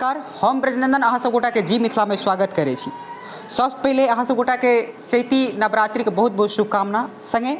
नमस्कार, हम ब्रजनंदन अहाँ सब गोटा के जी मिथिला में स्वागत करे छी। सबसे पहले अहाँ सब गोटा के चैती नवरात्रि के बहुत बहुत शुभकामना। संगे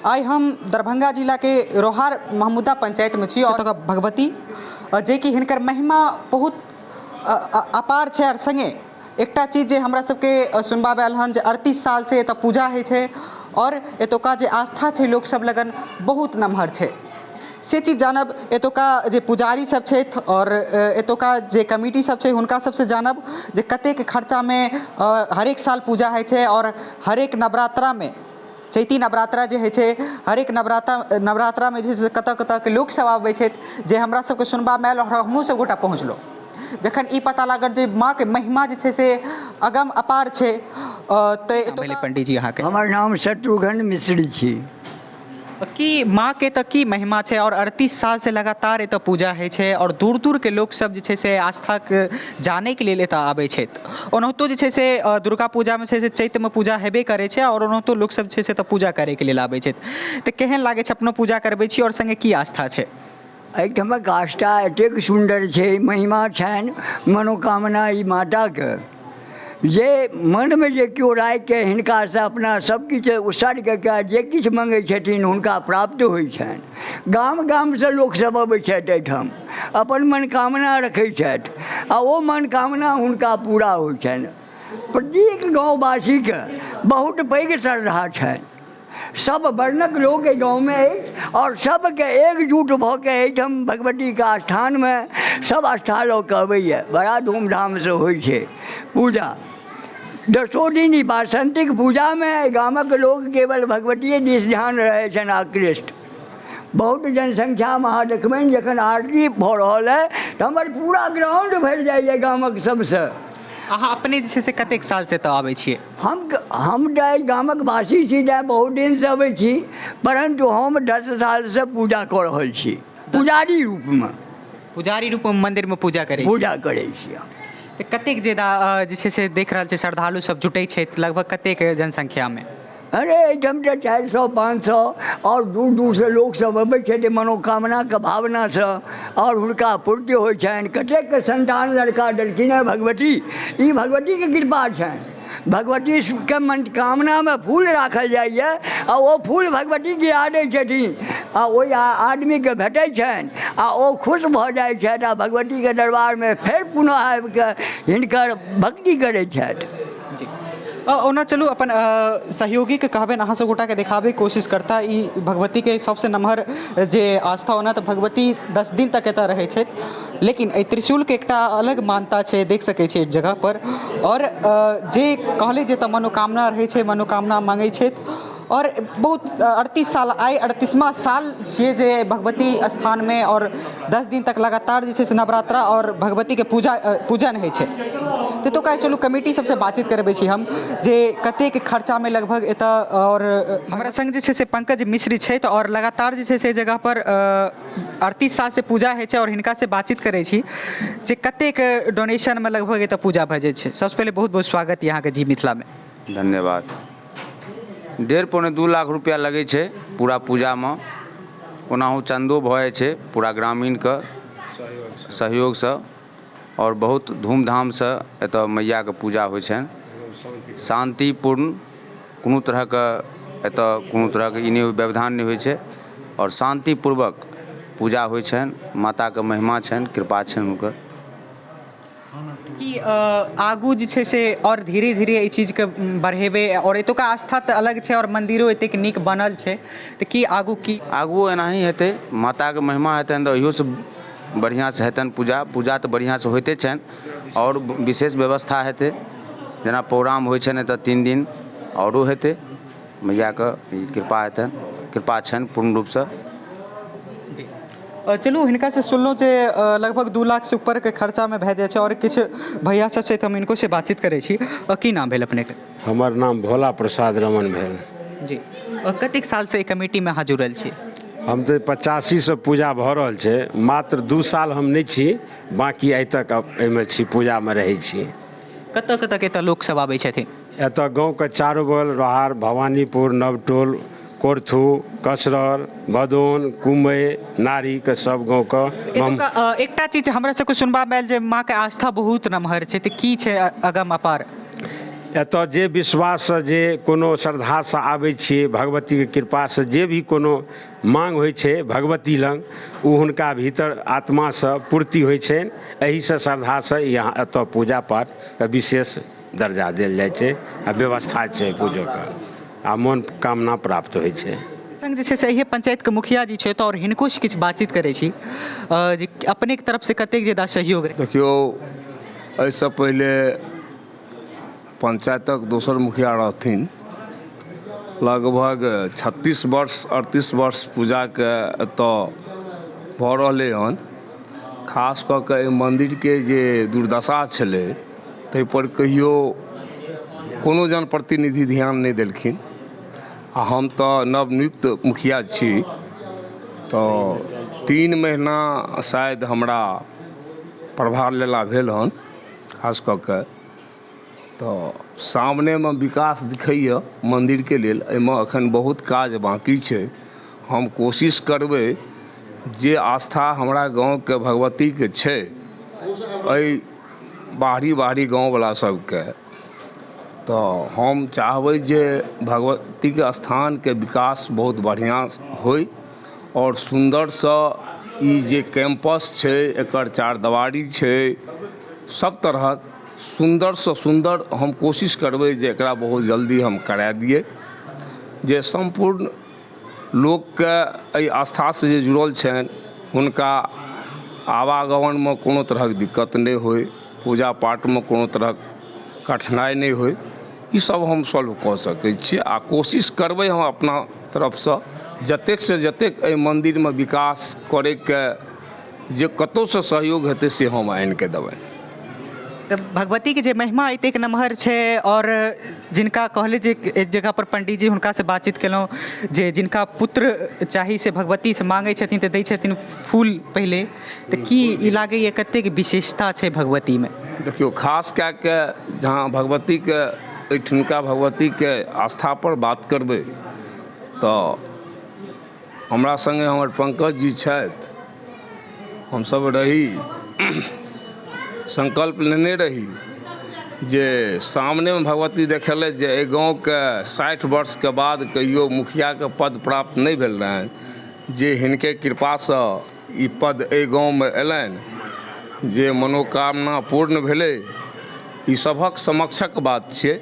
आइ हम दरभंगा जिला के रोहार महमुदा पंचायत में छी और भगवती जे कि हिनकर महिमा बहुत अपार है। और संगे एकटा चीज जे हमरा सबके सुनबाबे आयल हन जे 38 साल से एतऽ पूजा होइ छै और एतुका जे आस्था छै लोक सब लगन बहुत नमहर छै। से चीज जानब एतुका जे पुजारी सब छथि और एतुका जे कमिटी सब छै हुनका सबसे जानब जे कतेक खर्चा में हरेक साल पूजा होइ छै और हरेक नवरात्रा में चैती नवरात्रा जे होइ छै हरेक नवरात्रा में जे छै कतऽ कतऽ के लोक सब आबै छथि जे हमरा सबके सुनबामे आयल और हमहूँ सब गोटा पहुँचलहुँ। जखन ई पता लागल जे माँ के महिमा जे छै से अगम अपार छै तऽ पंडित जी अहाँके हमर नाम शत्रुघ्न मिश्र छी। कि माँ के तऽ की महिमा छै और 38 साल से लगातार एतऽ पूजा होइ छै और दूर दूर के लोक सब जे छै से आस्था के जाने के लेल एतऽ आबै छथि। ओनाहितो जे छै से दुर्गा पूजा में छै से चैत्र में पूजा हेबे करै छै और ओनाहितो लोक सब छै से एतऽ पूजा करे के लेल आबै छथि। तऽ केहन लागै छै अपनो पूजा करबै छी और संगे की आस्था छै? एहिठमक आस्था एतेक सुन्दर छै, महिमा छनि मनोकामना ई माताके जे मनमे जे केओ राखिके हिनकासँ अपना सबकिछु उत्सर्ग कऽ जे किछु मङ्गै छथिन हुनका प्राप्त होइ छनि। गाम गामसँ लोकसब अबै छथि एहिठाम, अपन मनोकामना रखै छथि आ ओ मनोकामना हुनका पूरा होइ छनि। प्रत्येक गाँववासीके बहुत पैघ श्रद्धा छनि। सब वर्णक लोक एहि गाँवमे अछि और सबके एकजुट भऽ के एहिठाम भगवतीके स्थानमे सब आस्था लऽ कऽ अबैए। बड़ा धूमधामसँ होइ छै पूजा। 10 दिन ई वासंतिक पूजामे गामक लोक केवल भगवतीये दिस ध्यान रहै छनि आकृष्ट। बहुत जनसंख्यामे अहाँ देखबनि जखन आरती भऽ रहल अइ तऽ हमर पूरा ग्राउंड भरि जाइए गामक सबसँ। अहाँ अपने जे छै से कतेक साल से तऽ आबै छियै? हम तऽ गामक वासी छी, बहुत दिनसँ अबै छी, परंतु हम 10 सालसँ पूजा कऽ रहल छी पुजारी रूपमे। पुजारी रूपमे मन्दिरमे पूजा करै छी। तऽ कतेक ज्यादा जे छै से देख रहल छै श्रद्धालु सब जुटै छथि, लगभग कतेक जनसंख्यामे? अरे एहिठाम तऽ 400-500 और दूर दूरसँ लोकसब अबै छथि मनोकामनाके भावनासँ और हुनका पूर्ति होइ छनि। कतेकके संतान लड़का देलखिन हेँ भगवती, ई भगवतीके कृपा छनि। भगवतीके मनोकामनामे फूल राखल जाइए आ ओ फूल भगवतीके आदै छथिन आ ओहि आदमीके भेटै छनि आ ओ खुश भऽ जाइ छथि आ भगवतीके दरबारमे फेर पुनः आबिकऽ हिनकर भक्ति करै छथि। ओना चलू अपन सहयोगी के कहबनि अहाँ सब गोटा के देखाबे कोशिश करता ई भगवती के सबसे नमहर जे आस्था ओना तऽ भगवती 10 दिन तक एतऽ रहै छथि, लेकिन एहि त्रिशूल के एकटा अलग मान्यता छै, देख सकै छी एक जगह पर। और जे कहले जे तऽ मनोकामना रहै छै, मनोकामना मांगै छथि और बहुत 38 साल आइ 38वां साल छियै जे भगवती स्थान में और 10 दिन तक लगातार जे छै से नवरात्रा और भगवती के पूजन होइ छै। तो कहे चलू कमेटी सबसे बातचीत करबै छी हम जे कतेक खर्चा में लगभग एतऽ। और हमरा संग जे छै से पंकज मिश्र छथि और लगातार जे छै से जगह पर 38 साल से पूजा होइ छै और हिनका से बातचीत करै छी जे कतेक डोनेशन में लगभग एतऽ पूजा भऽ जाइ छै। सबसे पहले बहुत बहुत स्वागत यहाँ के जी मिथिला में। धन्यवाद। 1.5-2 लाख रुपया लगै छै पूरा पूजामे। ओनाहु चंदो भऽ जाइ छै पूरा ग्रामीणके सहयोगसँ और बहुत धूमधामसँ एतऽ मैयाके पूजा होइ छनि। शांतिपूर्ण, कोनो तरहके एतऽ कोनो तरहके ई नहि व्यवधान नहि होइ छै और शांतिपूर्वक पूजा होइ छनि। माताके महिमा छनि, कृपा छनि हुनकर। कि आगू जे छै से और धीरे धीरे एहि चीजके बढ़ेबै और एतुका आस्था तऽ अलग छै और मंदिरो एतेक नीक बनल छै, तऽ की आगू एनाही हेतै। माताके महिमा हेतनि तऽ इहोसँ बढ़िआँसँ हेतनि पूजा तऽ बढ़िआँसँ होइते छनि और विशेष व्यवस्था हेतै। जेना प्रोग्राम होइ छनि एतऽ 3 दिन औरो हेतै। मैयाके कृपा हेतनि, कृपा छनि पूर्ण रूपसँ। चलू हिनका से सुनलहुँ जे लगभग 2 लाख से ऊपर के खर्चा में भए जाइ छै और किछु भैया सब छै तऽ हम इनको से बातचीत करै छी। की नाम भेल अपनेके? हमर नाम भोला प्रसाद रमन भेल जी। कतेक साल से कमेटी में अहाँ जुड़ल छी? हम तऽ 85 से पूजा भऽ रहल छै, मात्र 2 साल हम नहीं छी, बाकी आइ तक एहिमे छी, पूजामे रहै छी। कतऽ कतऽ के एतऽ लोक सब आबै छथिन? एतऽ गाँवके चारू बगल रोहार, भवानीपुर, नवटोल, कोरथू, कसरर, भदोन, कुम्बै, नारी के सब गाँव के एतुका एकटा चीज हमरा सबके सुनबा में आयल जे माँ के आस्था बहुत नमहर छै, तऽ की छै अगम अपार? एतऽ जे विश्वाससँ जे कोनो श्रद्धासँ आबै छियै, भगवतीके कृपासँ जे भी कोनो मांग होइ छै भगवती लग, ओ हुनका भीतर आत्मासँ पूर्ति होइ छनि। एहिसँ श्रद्धासँ यहाँ एतऽ पूजा पाठके विशेष दर्जा देल जाइ छै आ व्यवस्था छै पूजोके, आ मनोकामना प्राप्त होइ छै। संग जे छै से इहे पंचायतके मुखिया जी छै, तऽ आओर हिनकोसँ किछु बातचीत करै छी जे अपनेके तरफसँ कतेक ज्यादा सहयोग रहै? देखियौ, एहिसँ पहिले पंचायतक दोसर मुखिया रहथिन, लगभग 36 वर्ष 38 वर्ष पूजाके एतऽ भऽ रहलै हन। खास कऽ कऽ एहि मन्दिरके जे दुर्दशा छलै ताहिपर कहियो कोनो जनप्रतिनिधि ध्यान नहि देलखिन। आ हम तऽ नवनियुक्त मुखिया छी, तऽ 3 महीना शायद हमरा प्रभार लेला भेल हन। खास कऽ कऽ तऽ सामनेमे विकास दिखैए मन्दिरके लेल, एहिमे एखन बहुत काज बाँकी छै। हम कोशिश करबै जे आस्था हमरा गाँवके भगवतीके छै, एहि बाहरी गाँववला सबके, तऽ हम चाहबै जे भगवतीके स्थानके विकास बहुत बढ़िआँ होइ, आओर सुन्दरसँ ई जे कैंपस छै, एकर चारदीवारी छै, सब तरहक सुन्दरसँ सुन्दर हम कोशिश करबै जे एकरा बहुत जल्दी हम करा दिए, जे सम्पूर्ण लोकके एहि आस्थासँ जे जुड़ल छनि हुनका आवागमनमे कोनो तरहक दिक्कत नहि होइ, पूजा पाठमे कोनो तरहक कठिनाइ नहि होइ। ई सब हम सॉल्व कऽ सकै छी, आ कोशिश करबै हम अपना तरफसँ जतेकसँ जतेक एहि मन्दिरमे विकास करैके जे कतहुसँ सहयोग हेतै से हम आनिके देबै। तऽ भगवतीके जे महिमा एतेक नमहर छै, आओर जिनका कहले जे एक जगह पर पंडित जी हुनकासँ बातचीत केलहुँ जे जिनका पुत्र चाही से भगवतीसँ माँगै छथिन तऽ दै छथिन फूल पहिले, तऽ की ई लागैए कतेक विशेषता छै भगवतीमे? देखियौ, खास कए कऽ जहाँ भगवतीके एहिठुनका भगवतीके आस्थापर बात करबै तऽ हमरा सङ्गे हमर पंकज जी छथि। हमसब रही संकल्प लेने रही जे सामनेमे भगवती देखेलथि जे एहि गाँवके 60 वर्षके बाद कहियो मुखियाके पद प्राप्त नहि भेल रहनि, जे हिनके कृपासँ ई पद एहि गाँवमे अयलनि, जे मनोकामना पूर्ण भेलै, ई सभक समक्षक बात छियै।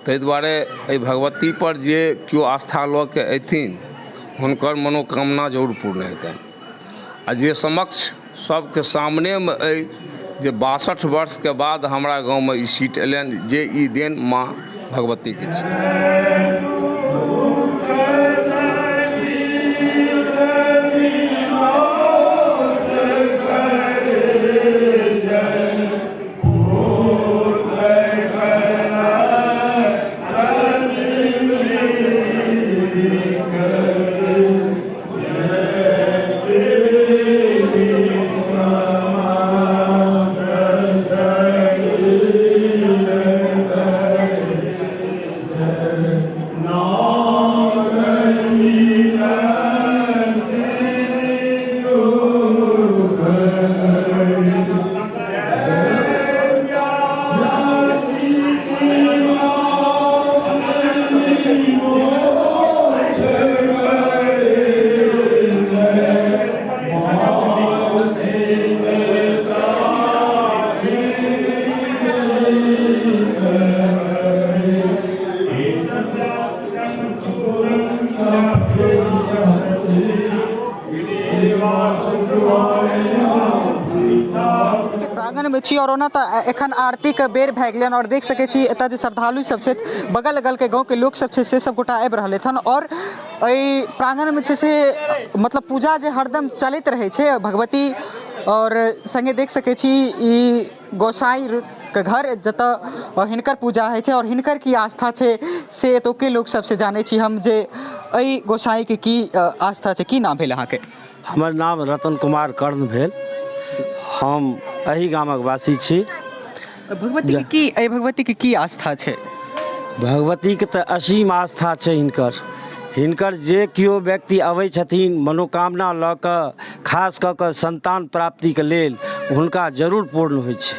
ताहि दुआरे एहि भगवतीपर जे केओ आस्था लऽ कऽ अयथिन हुनकर मनोकामना जरूर पूर्ण हेतनि। आ जे समक्ष सबके सामनेमे अइ जे 62 वर्षके बाद हमरा गाँवमे ई सीट अयलनि, जे ई देन माँ भगवतीके छै। प्रांगणमे छी और ओना तऽ एखन आरतीके बेर भए गेलै और देख सकै छी एतऽ जे श्रद्धालु सब छथि, बगल अगलके गाँवके लोक सब छै से सब गोटा आबि रहल हन और एहि प्रांगणमे छै से मतलब पूजा जे हरदम चलैत रहै छै भगवती, और संगे देख सकै छी ई गोसाईंके घर जतऽ हिनकर पूजा होइ छै और हिनकर की आस्था छै से एतुके लोक सबसे जानै छी हम जे एहि गोसाईंके की आस्था छै। की नाम भेल अहाँके? हमर नाम रतन कुमार कर्ण भेल, हम एही गामक वासी छी। भगवतीके की आस्था छै? भगवतीके तऽ असीम आस्था छै हिनकर। हिनकर जे केओ व्यक्ति अबै छथिन मनोकामना लऽ कऽ, खास कऽ कऽ संतान प्राप्तिके लेल, हुनका जरूर पूर्ण होइ छै।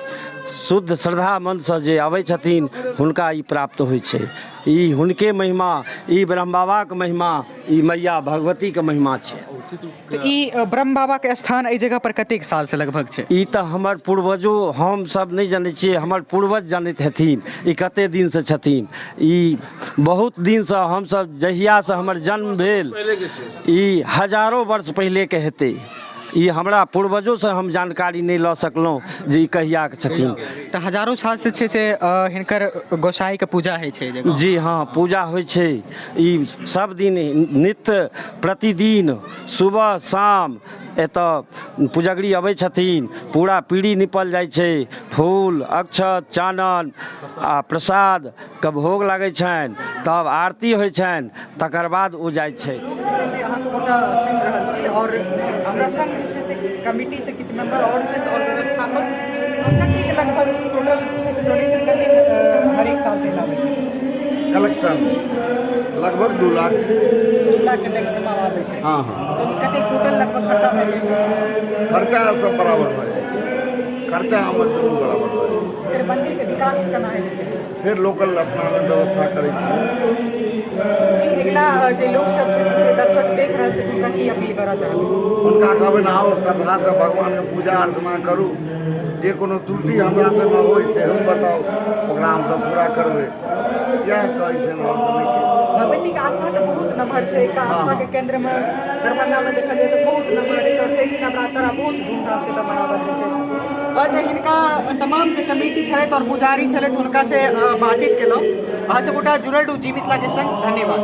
शुद्ध श्रद्धा मनसँ जे अबै छथिन हुनका ई प्राप्त होइ छै। ई हुनके महिमा, ई ब्रह्म बाबाके महिमा, ई मैया भगवतीके महिमा छै। तो ई ब्रह्म बाबा के स्थान एहि जगह पर कतेक साल से लगभग छै? ई तऽ हमर पूर्वजो, हम सब नहीं जानै छियै, हमर पूर्वज जानैत हेथिन ई कते दिन से छथिन। ई बहुत दिन से, हमसब जहिया से हमर जन्म भेल, ई हजारों वर्ष पहिले के हेतै। ई हमरा पूर्वजों से हम जानकारी नहीं लऽ सकलहुँ जे ई कहिया के छथिन। तो हजारों साल से छै से हिनकर गोसाई के पूजा होइ छै जगह? जी हाँ, पूजा होइ छै। ई सब दिन नित्य प्रतिदिन सुबह शाम एतऽ पुजगरी अबै छथिन। पूरा पीढ़ी निपल जाइ छै, फूल अक्षत चानन आ प्रसाद के भोग लागै छनि, तब आरती होइ छनि, तकर बाद ओ जाइ छै। से अहाँ सब ओतऽ सुनि रहल छी और हमरा संग जे छै से कमिटी से किछु मेंबर और छथि और व्यवस्थापक कतेक लगभग टोटल से डोनेशन कतेक हर एक साल चलि आबै छै? कलेक्शन लगभग 2 लाख। 2 लाख के मैक्सिमम आबै छै। हाँ हाँ, तो कतेक टोटल लगभग खर्चा भए जाइ छै? खर्चा सब बराबर भऽ जाइ छै। खर्चा आमद दुनू बराबर भऽ जाइ छै। फिर मंदिर के विकास केना होइ छै? फिर लोकल अपना व्यवस्था करै छी। अगिला जे लोक सब छथिन, जे दर्शक देख रहल छथिन, हुनका की अपील करऽ चाहबै? हुनका कहबै ने आओ श्रद्धासँ भगवानके पूजा अर्चना करू। जे कोनो त्रुटि हमरा से न होइ सेहो बताउ, ओकरा हमसब पूरा करबै। इएह कहै छै और नहि किछु। भगवती के आस्था तऽ बहुत नम्हर छै। एकटा आस्था के केंद्र में दरभंगा में देखल जाए तो बहुत नम्हर है। और चैती नवरात्र बहुत धूमधाम से मनावल जाइ छै। और हिनका तमाम जे कमिटी छथि और पुजारी छथि हुनका से बातचीत केलहुँ। अहाँ सब गोटा जुड़ल रहू जी मिथिला के संग। धन्यवाद।